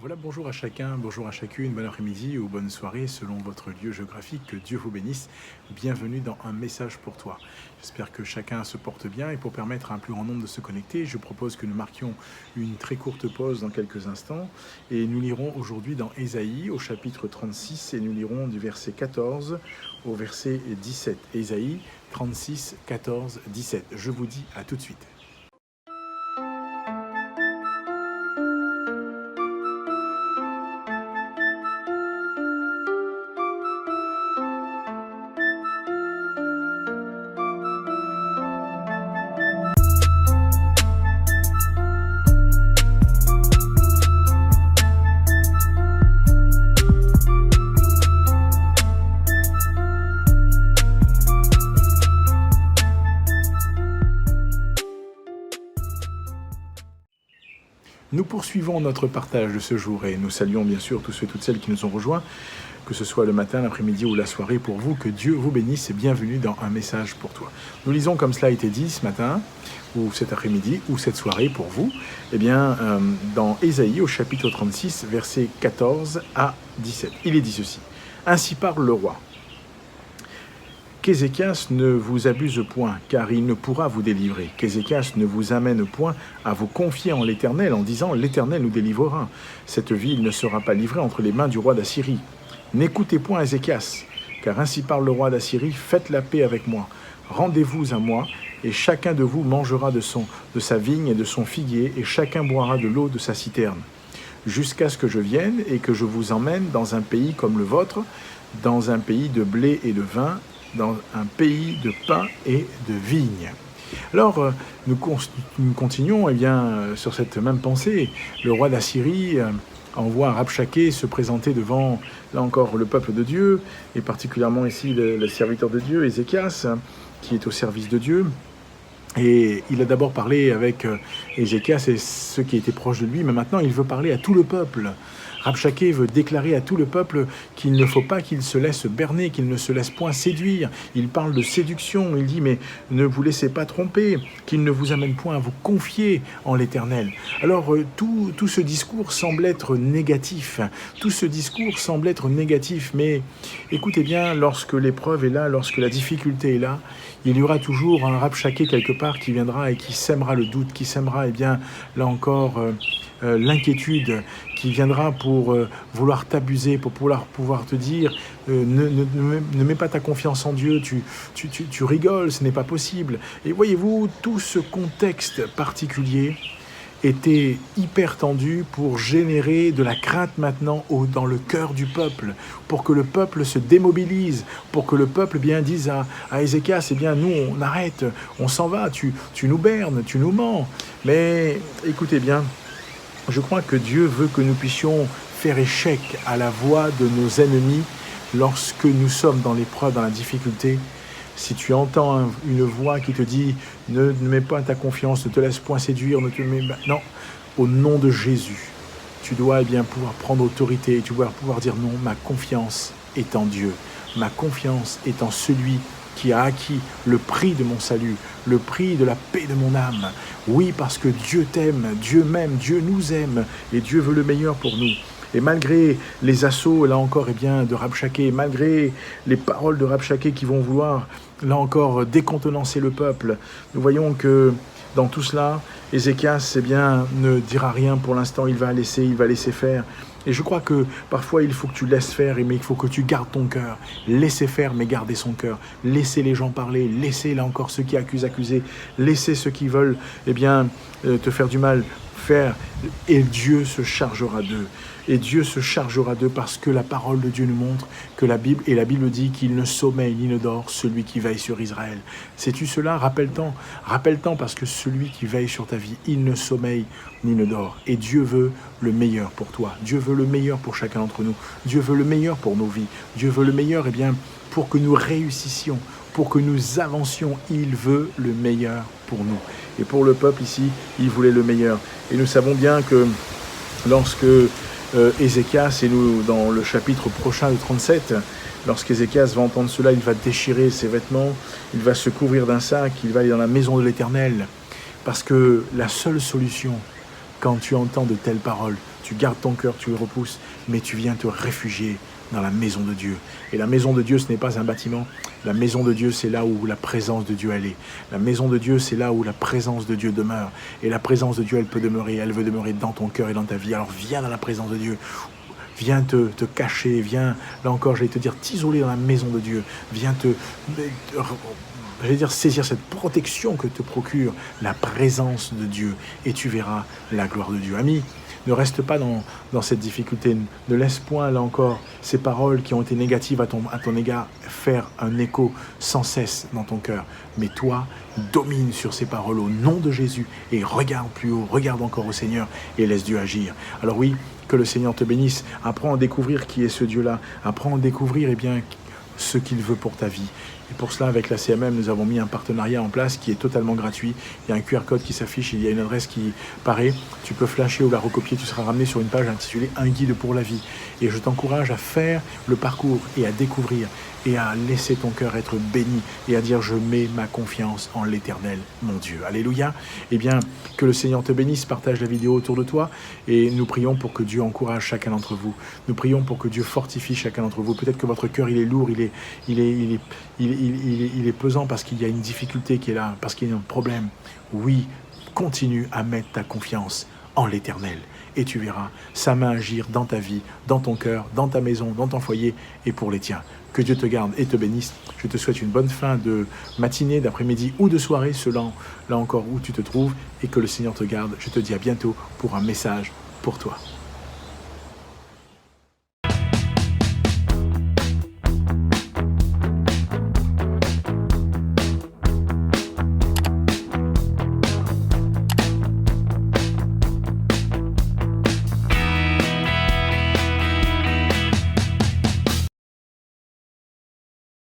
Voilà, bonjour à chacun, bonjour à chacune, bon après-midi ou bonne soirée selon votre lieu géographique, que Dieu vous bénisse. Bienvenue dans Un message pour toi. J'espère que chacun se porte bien et pour permettre à un plus grand nombre de se connecter, je propose que nous marquions une très courte pause dans quelques instants et nous lirons aujourd'hui dans Ésaïe au chapitre 36 et nous lirons du verset 14 au verset 17. Ésaïe 36, 14, 17. Je vous dis à tout de suite. Nous poursuivons notre partage de ce jour et nous saluons bien sûr tous ceux et toutes celles qui nous ont rejoints, que ce soit le matin, l'après-midi ou la soirée pour vous, que Dieu vous bénisse et bienvenue dans Un message pour toi. Nous lisons comme cela a été dit ce matin, ou cet après-midi, ou cette soirée pour vous, dans Ésaïe au chapitre 36, versets 14 à 17. Il est dit ceci: « Ainsi parle le roi. Qu'Ézéchias ne vous abuse point, car il ne pourra vous délivrer. Qu'Ézéchias ne vous amène point à vous confier en l'Éternel, en disant « L'Éternel nous délivrera. Cette ville ne sera pas livrée entre les mains du roi d'Assyrie. N'écoutez point Ézéchias, car ainsi parle le roi d'Assyrie, faites la paix avec moi. Rendez-vous à moi, et chacun de vous mangera de sa vigne et de son figuier, et chacun boira de l'eau de sa citerne, jusqu'à ce que je vienne et que je vous emmène dans un pays comme le vôtre, dans un pays de blé et de vin, dans un pays de pain et de vigne. » Alors, nous continuons sur cette même pensée. Le roi d'Assyrie envoie Rabshakeh se présenter devant, là encore, le peuple de Dieu, et particulièrement ici le serviteur de Dieu, Ézéchias, qui est au service de Dieu. Et il a d'abord parlé avec Ézéchias et ceux qui étaient proches de lui, mais maintenant il veut parler à tout le peuple. Rabshakeh veut déclarer à tout le peuple qu'il ne faut pas qu'il se laisse berner, qu'il ne se laisse point séduire. Il parle de séduction, il dit « mais ne vous laissez pas tromper, qu'il ne vous amène point à vous confier en l'Éternel ». Alors tout ce discours semble être négatif, mais écoutez bien, lorsque l'épreuve est là, lorsque la difficulté est là, il y aura toujours un Rabshakeh quelque part qui viendra et qui sèmera le doute, qui sèmera, là encore, l'inquiétude, qui viendra pour vouloir t'abuser, pour pouvoir te dire ne mets pas ta confiance en Dieu, tu rigoles, ce n'est pas possible. Et voyez-vous, tout ce contexte particulier était hyper tendu pour générer de la crainte maintenant dans le cœur du peuple, pour que le peuple se démobilise, pour que le peuple dise à Ézéchias, nous on arrête, on s'en va, tu nous bernes, tu nous mens. Mais écoutez bien, je crois que Dieu veut que nous puissions faire échec à la voix de nos ennemis lorsque nous sommes dans l'épreuve, dans la difficulté. Si tu entends une voix qui te dit « ne mets pas ta confiance, ne te laisse point séduire, non, au nom de Jésus, tu dois pouvoir prendre autorité, tu dois pouvoir dire « non, ma confiance est en Dieu, ma confiance est en celui qui a acquis le prix de mon salut, le prix de la paix de mon âme. Oui, parce que Dieu t'aime, Dieu m'aime, Dieu nous aime, et Dieu veut le meilleur pour nous. » Et malgré les assauts, là encore, de Rabshakeh, malgré les paroles de Rabshakeh qui vont vouloir, là encore, décontenancer le peuple, nous voyons que dans tout cela, Ézéchias, ne dira rien pour l'instant, il va laisser faire. Et je crois que parfois, il faut que tu laisses faire, mais il faut que tu gardes ton cœur. Laissez faire, mais gardez son cœur. Laissez les gens parler, laissez, là encore, ceux qui accusent, accuser. Laissez ceux qui veulent, te faire du mal, faire. Et Dieu se chargera d'eux. Et Dieu se chargera d'eux parce que la parole de Dieu nous montre que la Bible dit qu'il ne sommeille ni ne dort celui qui veille sur Israël. Sais-tu cela? Rappelle-t'en parce que celui qui veille sur ta vie, il ne sommeille ni ne dort. Et Dieu veut le meilleur pour toi. Dieu veut le meilleur pour chacun d'entre nous. Dieu veut le meilleur pour nos vies. Dieu veut le meilleur pour que nous réussissions, pour que nous avancions. Il veut le meilleur pour nous. Et pour le peuple ici, il voulait le meilleur. Et nous savons bien que lorsque Ézéchias, et nous dans le chapitre prochain de 37, lorsqu'Ézéchias va entendre cela, il va déchirer ses vêtements, il va se couvrir d'un sac, il va aller dans la maison de l'Éternel, parce que la seule solution quand tu entends de telles paroles, tu gardes ton cœur, tu le repousses, mais tu viens te réfugier dans la maison de Dieu. Et la maison de Dieu, ce n'est pas un bâtiment. La maison de Dieu, c'est là où la présence de Dieu, elle est. La maison de Dieu, c'est là où la présence de Dieu demeure. Et la présence de Dieu, elle peut demeurer. Elle veut demeurer dans ton cœur et dans ta vie. Alors viens dans la présence de Dieu. Viens te cacher. Viens, là encore, j'allais te dire, t'isoler dans la maison de Dieu. Viens saisir cette protection que te procure la présence de Dieu. Et tu verras la gloire de Dieu. Ami, ne reste pas dans cette difficulté. Ne laisse point, là encore, ces paroles qui ont été négatives à ton égard faire un écho sans cesse dans ton cœur. Mais toi, domine sur ces paroles au nom de Jésus et regarde plus haut, regarde encore au Seigneur et laisse Dieu agir. Alors oui, que le Seigneur te bénisse. Apprends à découvrir qui est ce Dieu-là. Apprends à découvrir ce qu'il veut pour ta vie. Et pour cela, avec la CMM, nous avons mis un partenariat en place qui est totalement gratuit. Il y a un QR code qui s'affiche, il y a une adresse qui paraît. Tu peux flasher ou la recopier, tu seras ramené sur une page intitulée « Un guide pour la vie ». Et je t'encourage à faire le parcours et à découvrir et à laisser ton cœur être béni et à dire « Je mets ma confiance en l'Éternel, mon Dieu ». Alléluia. Eh bien, que le Seigneur te bénisse, partage la vidéo autour de toi et nous prions pour que Dieu encourage chacun d'entre vous. Nous prions pour que Dieu fortifie chacun d'entre vous. Peut-être que votre cœur, il est lourd, il est pesant parce qu'il y a une difficulté qui est là, parce qu'il y a un problème. Oui, continue à mettre ta confiance en l'Éternel. Et tu verras sa main agir dans ta vie, dans ton cœur, dans ta maison, dans ton foyer et pour les tiens. Que Dieu te garde et te bénisse. Je te souhaite une bonne fin de matinée, d'après-midi ou de soirée, selon là encore où tu te trouves. Et que le Seigneur te garde. Je te dis à bientôt pour un message pour toi.